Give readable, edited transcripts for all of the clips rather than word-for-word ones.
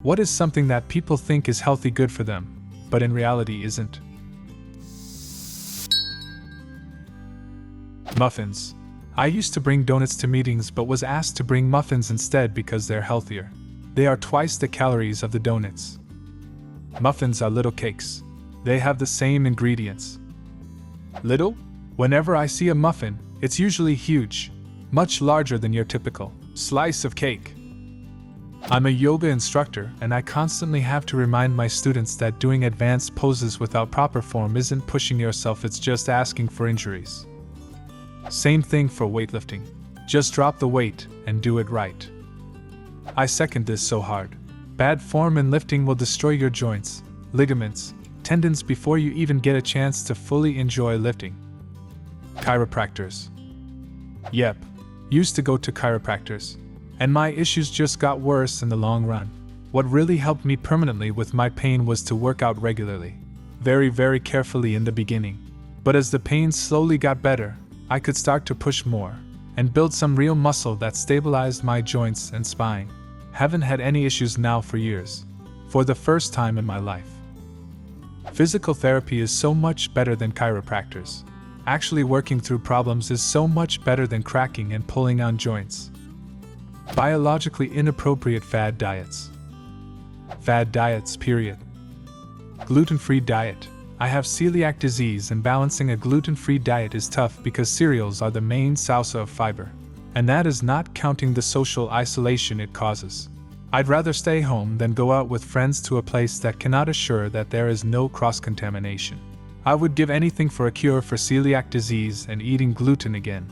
What is something that people think is healthy good for them, but in reality isn't? Muffins. I used to bring donuts to meetings but was asked to bring muffins instead because they're healthier. They are twice the calories of the donuts. Muffins are little cakes. They have the same ingredients. Little? Whenever I see a muffin, it's usually huge, much larger than your typical slice of cake. I'm a yoga instructor and I constantly have to remind my students that doing advanced poses without proper form isn't pushing yourself, it's just asking for injuries. Same thing for weightlifting. Just drop the weight and do it right. I second this so hard. Bad form in lifting will destroy your joints, ligaments, tendons before you even get a chance to fully enjoy lifting. Chiropractors. Yep, used to go to chiropractors, and my issues just got worse in the long run. What really helped me permanently with my pain was to work out regularly. Very carefully in the beginning. But as the pain slowly got better, I could start to push more and build some real muscle that stabilized my joints and spine. Haven't had any issues now for years. For the first time in my life. Physical therapy is so much better than chiropractors. Actually working through problems is so much better than cracking and pulling on joints. Biologically inappropriate fad diets. Fad diets, period. Gluten-free diet. I have celiac disease and balancing a gluten-free diet is tough because cereals are the main source of fiber. And that is not counting the social isolation it causes. I'd rather stay home than go out with friends to a place that cannot assure that there is no cross-contamination. I would give anything for a cure for celiac disease and eating gluten again.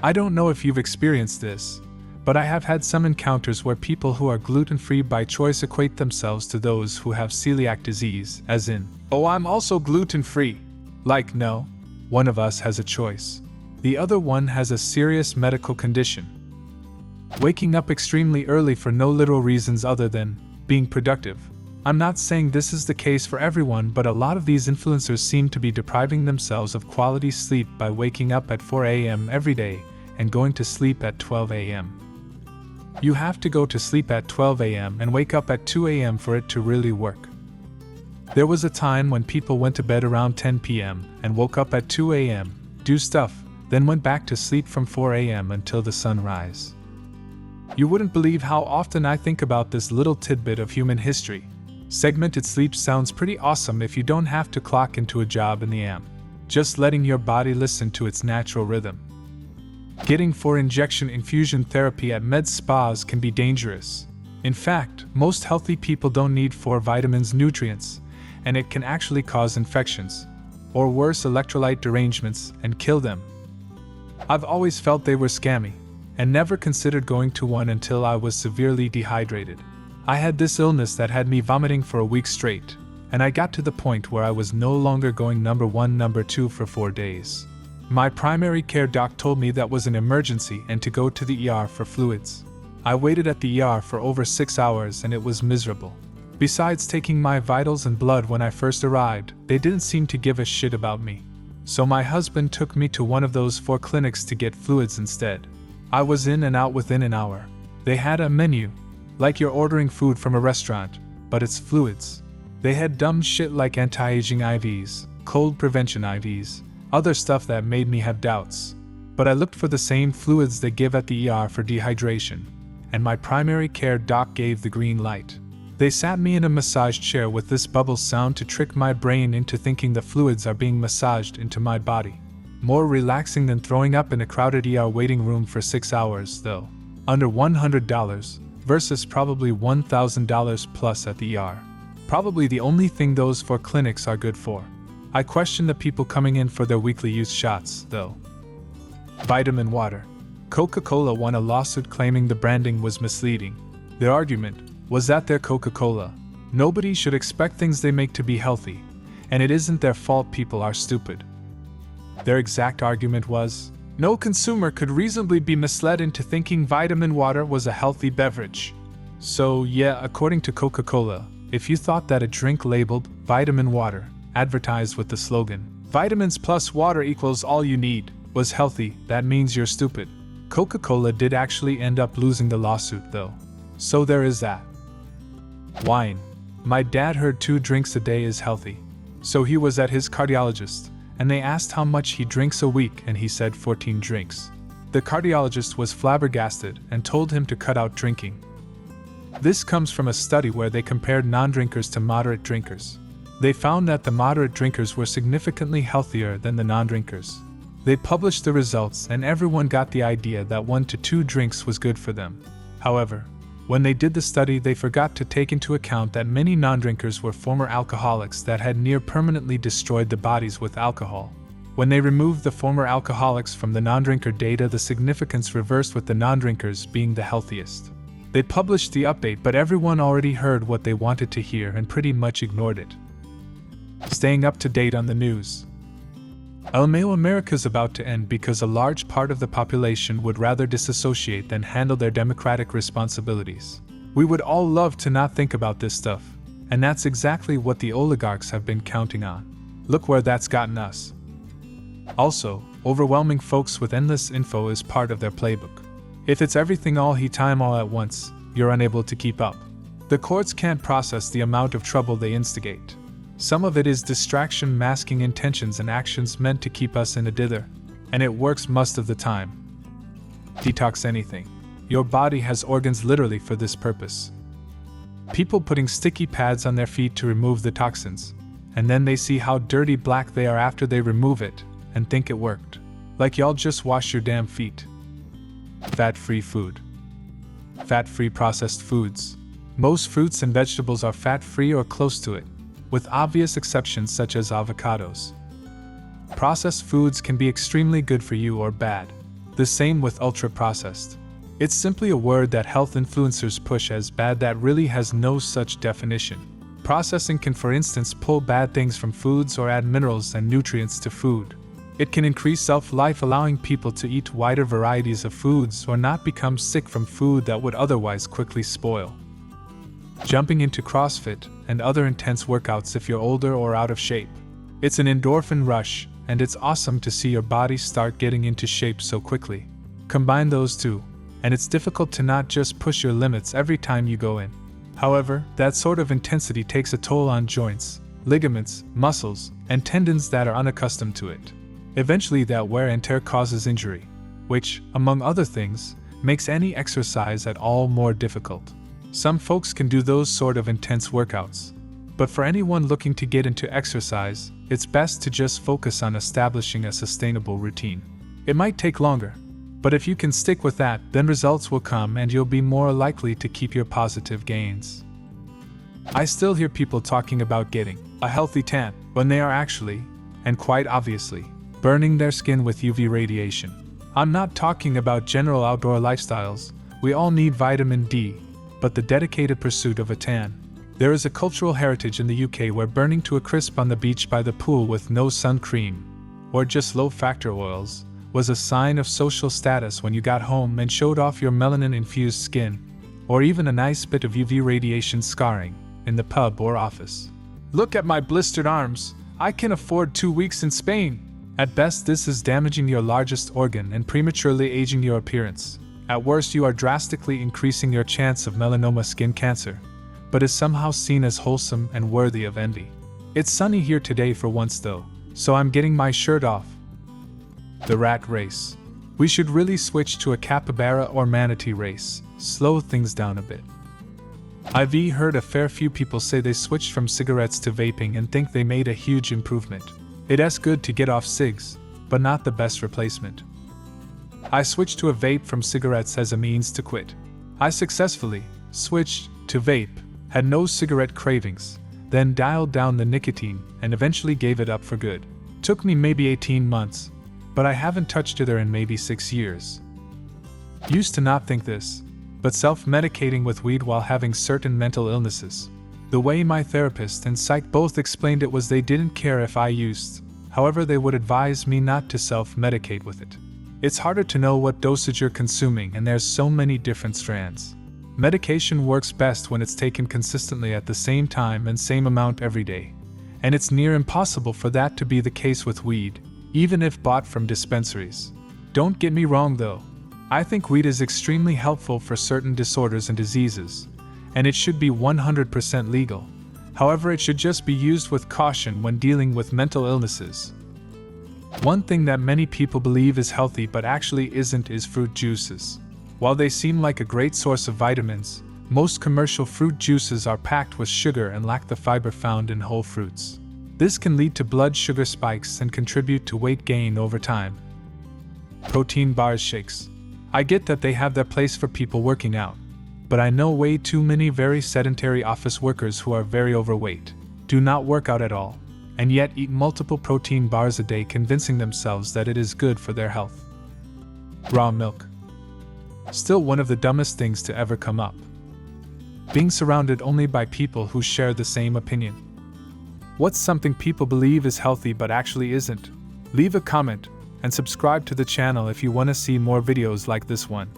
I don't know if you've experienced this, but I have had some encounters where people who are gluten-free by choice equate themselves to those who have celiac disease, as in, "Oh, I'm also gluten-free." Like, no, one of us has a choice. The other one has a serious medical condition. Waking up extremely early for no literal reasons other than being productive. I'm not saying this is the case for everyone, but a lot of these influencers seem to be depriving themselves of quality sleep by waking up at 4 a.m. every day and going to sleep at 12 a.m. You have to go to sleep at 12 a.m. and wake up at 2 a.m. for it to really work. There was a time when people went to bed around 10 p.m. and woke up at 2 a.m., do stuff, then went back to sleep from 4 a.m. until the sunrise. You wouldn't believe how often I think about this little tidbit of human history. Segmented sleep sounds pretty awesome if you don't have to clock into a job in the AM. Just letting your body listen to its natural rhythm. Getting 4-injection infusion therapy at med spas can be dangerous. In fact, most healthy people don't need 4 vitamins nutrients, and it can actually cause infections, or worse electrolyte derangements, and kill them. I've always felt they were scammy, and never considered going to one until I was severely dehydrated. I had this illness that had me vomiting for a week straight, and I got to the point where I was no longer going number 1, number 2 for 4 days. My primary care doc told me that was an emergency and to go to the ER for fluids. I waited at the ER for over 6 hours and it was miserable. Besides taking my vitals and blood when I first arrived, they didn't seem to give a shit about me. So my husband took me to one of those 4 clinics to get fluids instead. I was in and out within an hour. They had a menu, like you're ordering food from a restaurant, but it's fluids. They had dumb shit like anti-aging IVs, cold prevention IVs, other stuff that made me have doubts. But I looked for the same fluids they give at the ER for dehydration, and my primary care doc gave the green light. They sat me in a massage chair with this bubble sound to trick my brain into thinking the fluids are being massaged into my body. More relaxing than throwing up in a crowded ER waiting room for 6 hours, though. Under $100 versus probably $1,000 plus at the ER. Probably the only thing those 4 clinics are good for. I question the people coming in for their weekly use shots, though. Vitamin water. Coca-Cola won a lawsuit claiming the branding was misleading. Their argument was that they're Coca-Cola. Nobody should expect things they make to be healthy, and it isn't their fault people are stupid. Their exact argument was, no consumer could reasonably be misled into thinking vitamin water was a healthy beverage. So yeah, according to Coca-Cola, if you thought that a drink labeled vitamin water, advertised with the slogan, "Vitamins plus water equals all you need," was healthy, that means you're stupid. Coca-Cola did actually end up losing the lawsuit though. So there is that. Wine. My dad heard 2 drinks a day is healthy. So he was at his cardiologist, and they asked how much he drinks a week, and he said 14 drinks. The cardiologist was flabbergasted and told him to cut out drinking. This comes from a study where they compared non-drinkers to moderate drinkers. They found that the moderate drinkers were significantly healthier than the non-drinkers. They published the results and everyone got the idea that 1 to 2 drinks was good for them. However, when they did the study, they forgot to take into account that many non-drinkers were former alcoholics that had near permanently destroyed the bodies with alcohol. When they removed the former alcoholics from the non-drinker data, the significance reversed with the non-drinkers being the healthiest. They published the update, but everyone already heard what they wanted to hear and pretty much ignored it. Staying up to date on the news. America's about to end because a large part of the population would rather disassociate than handle their democratic responsibilities. We would all love to not think about this stuff, and that's exactly what the oligarchs have been counting on. Look where that's gotten us. Also, overwhelming folks with endless info is part of their playbook. If it's everything all the time all at once, you're unable to keep up. The courts can't process the amount of trouble they instigate. Some of it is distraction masking intentions and actions meant to keep us in a dither, and it works most of the time. Detox anything. Your body has organs literally for this purpose. People putting sticky pads on their feet to remove the toxins, and then they see how dirty black they are after they remove it, and think it worked. Like y'all just wash your damn feet. Fat-free food. Fat-free processed foods. Most fruits and vegetables are fat-free or close to it, with obvious exceptions such as avocados. Processed foods can be extremely good for you or bad. The same with ultra-processed. It's simply a word that health influencers push as bad that really has no such definition. Processing can, for instance, pull bad things from foods or add minerals and nutrients to food. It can increase shelf-life, allowing people to eat wider varieties of foods or not become sick from food that would otherwise quickly spoil. Jumping into CrossFit and other intense workouts if you're older or out of shape. It's an endorphin rush, and it's awesome to see your body start getting into shape so quickly. Combine those two, and it's difficult to not just push your limits every time you go in. However, that sort of intensity takes a toll on joints, ligaments, muscles, and tendons that are unaccustomed to it. Eventually that wear and tear causes injury, which, among other things, makes any exercise at all more difficult. Some folks can do those sort of intense workouts, but for anyone looking to get into exercise, it's best to just focus on establishing a sustainable routine. It might take longer, but if you can stick with that, then results will come and you'll be more likely to keep your positive gains. I still hear people talking about getting a healthy tan when they are actually, and quite obviously, burning their skin with UV radiation. I'm not talking about general outdoor lifestyles. We all need vitamin D, but the dedicated pursuit of a tan. There is a cultural heritage in the UK where burning to a crisp on the beach by the pool with no sun cream, or just low-factor oils, was a sign of social status when you got home and showed off your melanin-infused skin, or even a nice bit of UV radiation scarring in the pub or office. Look at my blistered arms. I can afford 2 weeks in Spain. At best, this is damaging your largest organ and prematurely aging your appearance. At worst, you are drastically increasing your chance of melanoma skin cancer, but is somehow seen as wholesome and worthy of envy. It's sunny here today for once though, so I'm getting my shirt off. The rat race. We should really switch to a capybara or manatee race, slow things down a bit. I've heard a fair few people say they switched from cigarettes to vaping and think they made a huge improvement. It's good to get off cigs, but not the best replacement. I switched to a vape from cigarettes as a means to quit. I successfully switched to vape, had no cigarette cravings, then dialed down the nicotine and eventually gave it up for good. Took me maybe 18 months, but I haven't touched either in maybe 6 years. Used to not think this, but self-medicating with weed while having certain mental illnesses. The way my therapist and psych both explained it was they didn't care if I used, however they would advise me not to self-medicate with it. It's harder to know what dosage you're consuming and there's so many different strands. Medication works best when it's taken consistently at the same time and same amount every day, and it's near impossible for that to be the case with weed, even if bought from dispensaries. Don't get me wrong though, I think weed is extremely helpful for certain disorders and diseases, and it should be 100% legal. However, it should just be used with caution when dealing with mental illnesses. One thing that many people believe is healthy but actually isn't is fruit juices. While they seem like a great source of vitamins, most commercial fruit juices are packed with sugar and lack the fiber found in whole fruits. This can lead to blood sugar spikes and contribute to weight gain over time. Protein bars, shakes. I get that they have their place for people working out, but I know way too many very sedentary office workers who are very overweight, do not work out at all, and yet eat multiple protein bars a day, convincing themselves that it is good for their health. Raw milk. Still one of the dumbest things to ever come up. Being surrounded only by people who share the same opinion. What's something people believe is healthy but actually isn't? Leave a comment and subscribe to the channel if you want to see more videos like this one.